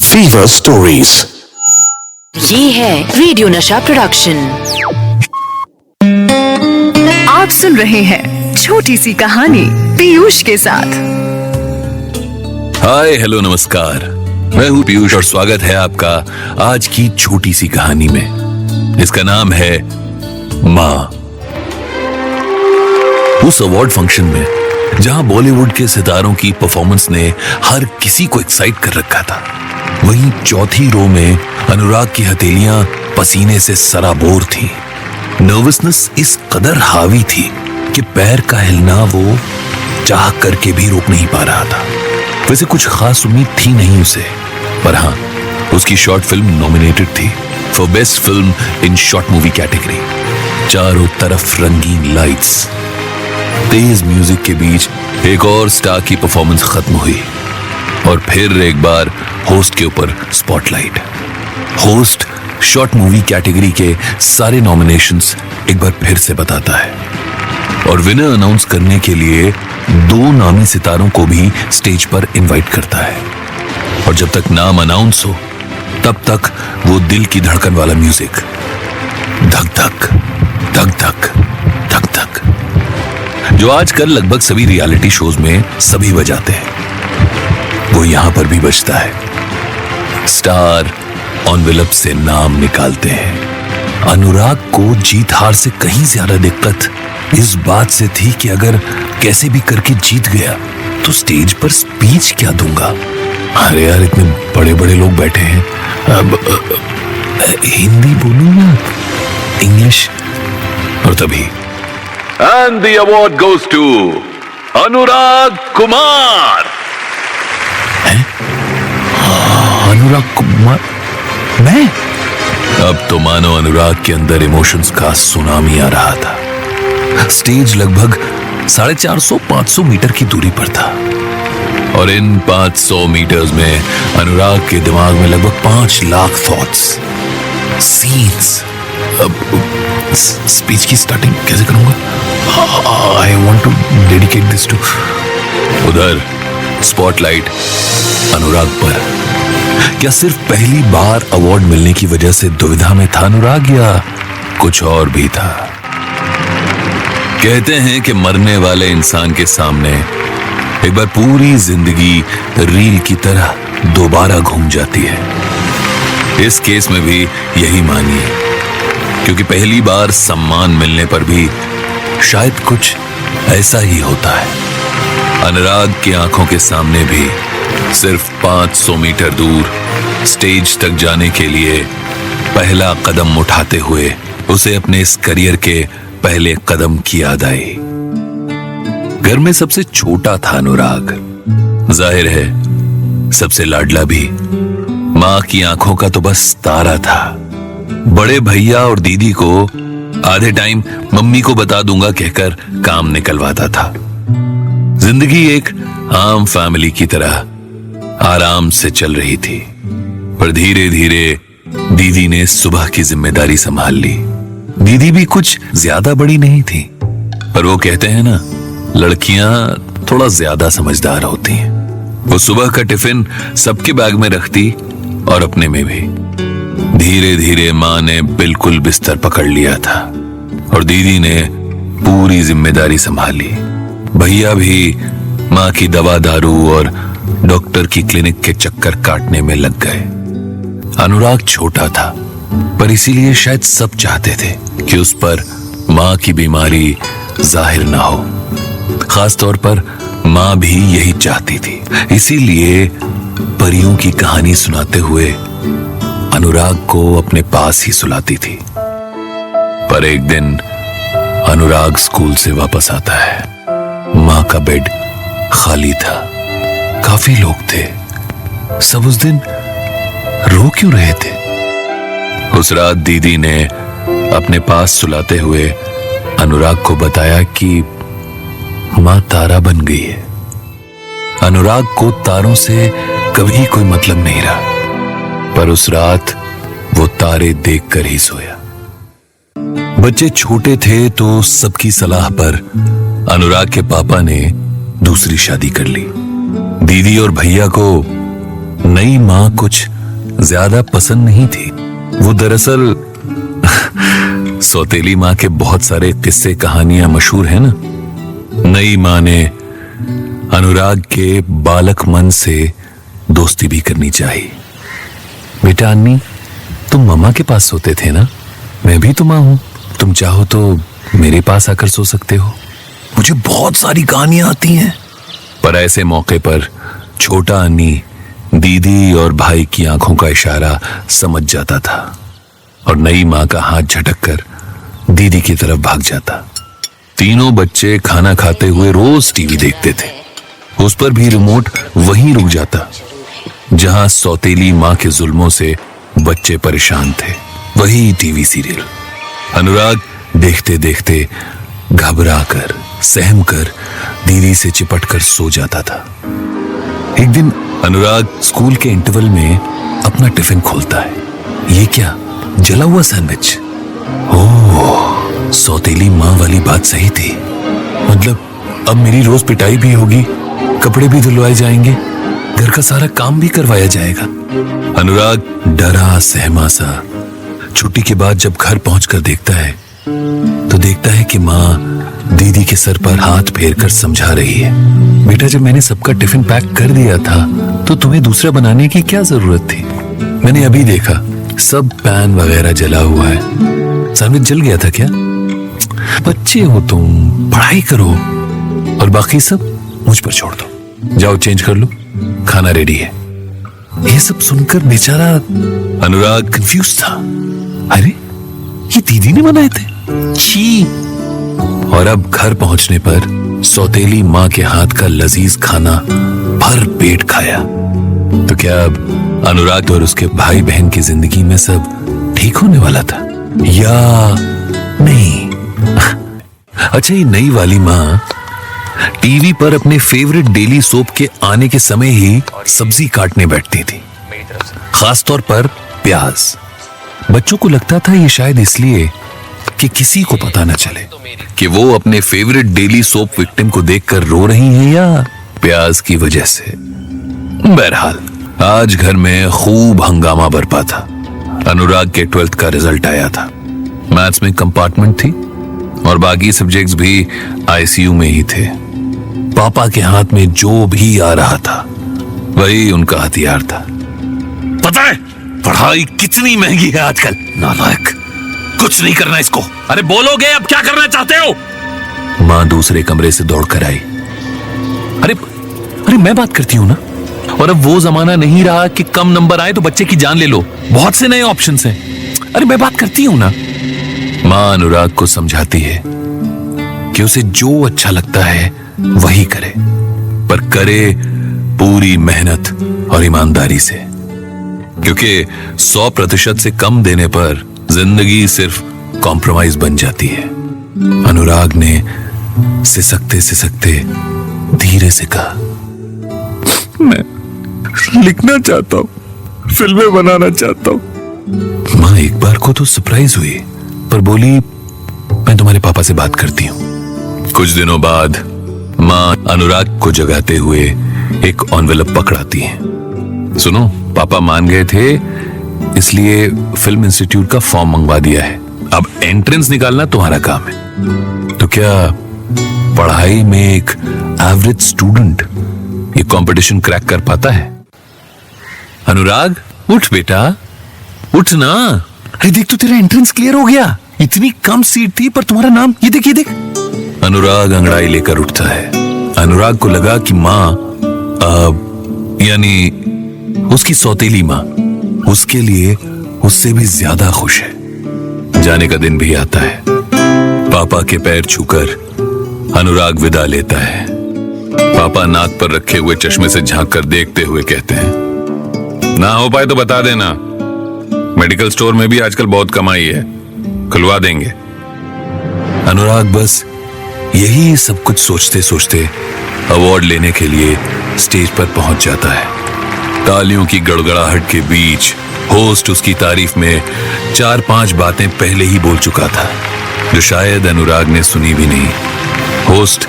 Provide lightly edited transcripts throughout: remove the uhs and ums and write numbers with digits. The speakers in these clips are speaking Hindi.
Fever stories. ये है रेडियो नशा प्रोडक्शन। आप सुन रहे हैं छोटी सी कहानी पीयूष के साथ। हाय हेलो नमस्कार, मैं हूँ पीयूष और स्वागत है आपका आज की छोटी सी कहानी में। इसका नाम है माँ। उस अवार्ड फंक्शन में जहां बॉलीवुड के सितारों की परफॉर्मेंस ने हर किसी को एक्साइट कर रखा था, वहीं चौथी रो में अनुराग की हथेलियां पसीने से सराबोर थी। नर्वसनेस इस कदर हावी थी कि पैर का हिलना वो चाह करके भी रोक नहीं पा रहा था। वैसे कुछ खास उम्मीद थी नहीं उसे, पर हाँ, उसकी शॉर्ट फिल्म नॉमिनेटेड थी for best film in short movie category. चारों तरफ रंगीन लाइट्स, तेज म्यूजिक के बीच एक और स्टार की परफॉर्मेंस खत्म हुई और फिर एक बार होस्ट के ऊपर spotlight. Host short movie category के सारे नॉमिनेशंस एक बार फिर से बताता है और विनर अनाउंस करने के लिए दो नामी सितारों को भी स्टेज पर इनवाइट करता है। और जब तक नाम अनाउंस हो तब तक वो दिल की धड़कन वाला म्यूजिक, धक धक धक धक धक धक, जो आजकल लगभग सभी रियलिटी शोज में सभी बजाते हैं, वो यहां पर भी बजता है। स्टार एनवेलप से नाम निकालते हैं। अनुराग को जीत हार से कहीं ज्यादा दिक्कत इस बात से थी कि अगर कैसे भी करके जीत गया तो स्टेज पर स्पीच क्या दूंगा। अरे यार, इतने बड़े बड़े लोग बैठे हैं, अब हिंदी बोलूं या इंग्लिश। और तभी And the award goes to अनुराग कुमार। अनुराग कुमार? मैं? अब तो मानो अनुराग के अंदर इमोशंस का सुनामी आ रहा था। स्टेज लगभग 450-500 मीटर की दूरी पर था और इन 500 मीटर्स में अनुराग के दिमाग में लगभग 5 लाख थॉट्स, सीन्स। अब स्पीच की स्टार्टिंग कैसे करूंगा? I want to dedicate this to. उधर स्पॉटलाइट अनुराग पर। क्या सिर्फ पहली बार अवार्ड मिलने की वजह से दुविधा में था अनुराग, या कुछ और भी था? कहते हैं कि मरने वाले इंसान के सामने एक बार पूरी जिंदगी रील की तरह दोबारा घूम जाती है। इस केस में भी यही मानिए, क्योंकि पहली बार सम्मान मिलने पर भी शायद कुछ ऐसा ही होता है। अनुराग की आंखों के सामने भी सिर्फ 500 मीटर दूर स्टेज तक जाने के लिए पहला कदम उठाते हुए उसे अपने इस करियर के पहले कदम की याद आई। घर में सबसे छोटा था अनुराग, जाहिर है सबसे लाडला भी। माँ की आंखों का तो बस तारा था। बड़े भैया और दीदी को आधे टाइम मम्मी को बता दूंगा कहकर काम निकलवाता था। जिंदगी एक आम फैमिली की तरह आराम से चल रही थी, पर धीरे धीरे दीदी ने सुबह की जिम्मेदारी संभाल ली। दीदी भी कुछ ज्यादा बड़ी नहीं थी, पर वो कहते हैं ना, लड़कियां थोड़ा ज्यादा समझदार होती हैं। वो सुबह का टिफिन सबके बैग में रखती और अपने में भी। धीरे धीरे माँ ने बिल्कुल बिस्तर पकड़ लिया था और दीदी ने पूरी जिम्मेदारी संभाली। भैया भी माँ की दवा दारू और डॉक्टर की क्लिनिक के चक्कर काटने में लग गए। अनुराग छोटा था, पर इसीलिए शायद सब चाहते थे कि उस पर माँ की बीमारी जाहिर ना हो। खास तौर पर माँ भी यही चाहती थी, इसीलिए परियों की कहानी सुनाते हुए अनुराग को अपने पास ही सुलाती थी। पर एक दिन अनुराग स्कूल से वापस आता है। माँ का बेड खाली था, काफी लोग थे। सब उस दिन रो क्यों रहे थे? उस रात दीदी ने अपने पास सुलाते हुए अनुराग को बताया कि माँ तारा बन गई है। अनुराग को तारों से कभी कोई मतलब नहीं रहा, पर उस रात वो तारे देखकर ही सोया। बच्चे छोटे थे तो सबकी सलाह पर अनुराग के पापा ने दूसरी शादी कर ली। दीदी और भैया को नई माँ कुछ ज्यादा पसंद नहीं थी। वो दरअसल सौतेली माँ के बहुत सारे किस्से कहानियां मशहूर है ना। नई माँ ने अनुराग के बालक मन से दोस्ती भी करनी चाहिए। बेटा अन्नी, तुम मम्मा के पास सोते थे ना, मैं भी तो माँ हूं, तुम चाहो तो मेरे पास आकर सो सकते हो। मुझे बहुत सारी कहानियां आती हैं। पर ऐसे मौके पर छोटा अन्नी दीदी और भाई की आंखों का इशारा समझ जाता था और नई माँ का हाथ झटक कर दीदी की तरफ भाग जाता। तीनों बच्चे खाना खाते हुए रोज टीवी देखते थे। उस पर भी रिमोट वहीं रुक जाता जहां सौतेली माँ के जुल्मों से बच्चे परेशान थे। वही टीवी सीरियल। अनुराग देखते देखते घबरा कर सहम कर दीदी से चिपट कर सो जाता था। एक दिन अनुराग स्कूल के इंटरवल में अपना टिफिन खोलता है। ये क्या, जला हुआ सैंडविच। ओह, सौतेली माँ वाली बात सही थी। मतलब अब मेरी रोज पिटाई भी होगी, कपड़े भी धुलवाए जाएंगे, घर का सारा काम भी करवाया जाएगा। अनुराग डरा सहमा सा छुट्टी के बाद जब घर पहुंचकर देखता है तो देखता है कि माँ दीदी के सर पर हाथ फेर कर समझा रही है। बेटा, जब मैंने सबका टिफिन पैक कर दिया था तो तुम्हें दूसरा बनाने की क्या जरूरत थी? मैंने अभी देखा सब पैन वगैरह जला हुआ है। सैंडविच जल गया था क्या? बच्चे हो तुम, पढ़ाई करो और बाकी सब मुझ पर छोड़ दो। जाओ चेंज कर लो, खाना रेडी है। ये सब सुनकर बेचारा अनुराग कंफ्यूज था। अरे, ये दीदी ने बनाए थे? छी। और अब घर पहुंचने पर सौतेली माँ के हाथ का लजीज खाना भर पेट खाया तो क्या अब अनुराग और उसके भाई बहन की जिंदगी में सब ठीक होने वाला था या नहीं? अच्छा, ये नई वाली माँ टीवी पर अपने फेवरेट डेली सोप के आने के समय ही सब्जी काटने बैठती थी, खासतौर पर प्याज। बच्चों को लगता था ये शायद इसलिए कि किसी को पता न चले कि वो अपने फेवरेट डेली सोप विक्टिम को देखकर रो रही हैं या प्याज की वजह से। बहरहाल आज घर में खूब हंगामा बरपा था। अनुराग के 12th का रिजल्ट आया था। मैथ्स में कंपार्टमेंट थी और बाकी सब्जेक्ट्स भी आईसीयू में ही थे। पापा के हाथ में जो भी आ रहा था वही उनका हथियार था। पता है पढ़ाई कितनी महंगी है आजकल? नालायक, कुछ नहीं करना इसको। अरे बोलोगे अब क्या करना चाहते हो? माँ दूसरे कमरे से दौड़कर आई। अरे मैं बात करती हूँ ना। और अब वो जमाना नहीं रहा कि कम नंबर आए तो बच्चे की जान ले लो, बहुत से नए ऑप्शंस हैं। अरे मैं बात करती हूँ ना। माँ अनुराग को समझाती है कि उसे जो अच्छा लगता है वही करे, पर करे पूरी मेहनत और ईमानदारी से, क्योंकि 100% से कम देने पर जिंदगी सिर्फ कॉम्प्रोमाइज बन जाती है। अनुराग ने सिसकते सिसकते धीरे से कहा, मैं लिखना चाहता हूं, फिल्में बनाना चाहता हूं। माँ एक बार को तो सरप्राइज हुई पर बोली, मैं तुम्हारे पापा से बात करती हूं। कुछ दिनों बाद माँ अनुराग को जगाते हुए एक एनवेलप पकड़ाती है। सुनो, पापा मान गए थे इसलिए फिल्म इंस्टीट्यूट का फॉर्म मंगवा दिया है। अब एंट्रेंस निकालना तुम्हारा काम है। तो क्या पढ़ाई में एक एवरेज स्टूडेंट ये कंपटीशन क्रैक कर पाता है? अनुराग उठ बेटा, उठ ना। अरे देख तो तेरा एंट्रेंस क्लियर हो गया। इतनी कम सीट थी पर तुम्हारा नाम, ये देख ये देख। अनुराग अंगड़ाई लेकर उठता है। अनुराग को लगा कि माँ यानी उसकी सौतेली माँ उसके लिए उससे भी ज्यादा खुश है। जाने का दिन भी आता है। पापा के पैर छूकर अनुराग विदा लेता है। पापा नाक पर रखे हुए चश्मे से झांक कर देखते हुए कहते हैं, ना हो पाए तो बता देना, मेडिकल स्टोर में भी आजकल बहुत कमाई है, खुलवा देंगे। अनुराग बस यही सब कुछ सोचते सोचते अवार्ड लेने के लिए स्टेज पर पहुंच जाता है। तालियों की गड़गड़ाहट के बीच होस्ट उसकी तारीफ में 4-5 बातें पहले ही बोल चुका था जो शायद अनुराग ने सुनी भी नहीं। होस्ट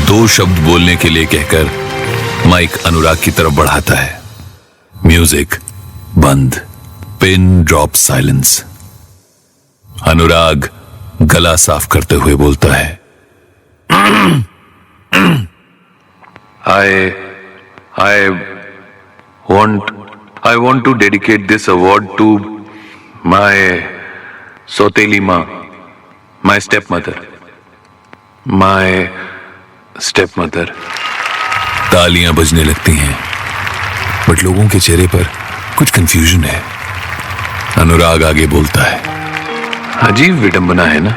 2 शब्द बोलने के लिए कहकर माइक अनुराग की तरफ बढ़ाता है। म्यूजिक बंद। Pin drop silence. अनुराग गला साफ करते हुए बोलता है, I want to dedicate this award to my Soteli Ma, my stepmother. तालियां बजने लगती हैं, बट लोगों के चेहरे पर कुछ कंफ्यूजन है। अनुराग आगे बोलता है, अजीब विडंबना है ना,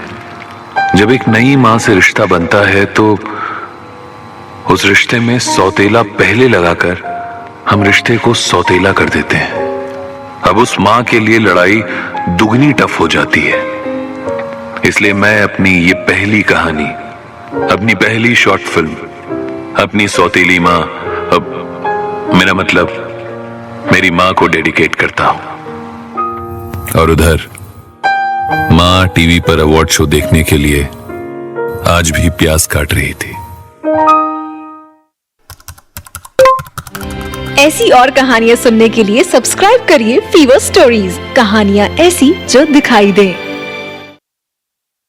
जब एक नई मां से रिश्ता बनता है तो उस रिश्ते में सौतेला पहले लगाकर हम रिश्ते को सौतेला कर देते हैं। अब उस मां के लिए लड़ाई दुगनी टफ हो जाती है। इसलिए मैं अपनी ये पहली कहानी, अपनी पहली शॉर्ट फिल्म, अपनी सौतेली मां, अब मेरा मतलब मेरी मां को डेडिकेट करता हूं। और उधर मां टीवी पर अवार्ड शो देखने के लिए आज भी प्याज काट रही थी। ऐसी और कहानियां सुनने के लिए सब्सक्राइब करिए फीवर स्टोरीज, कहानियां ऐसी जो दिखाई दें।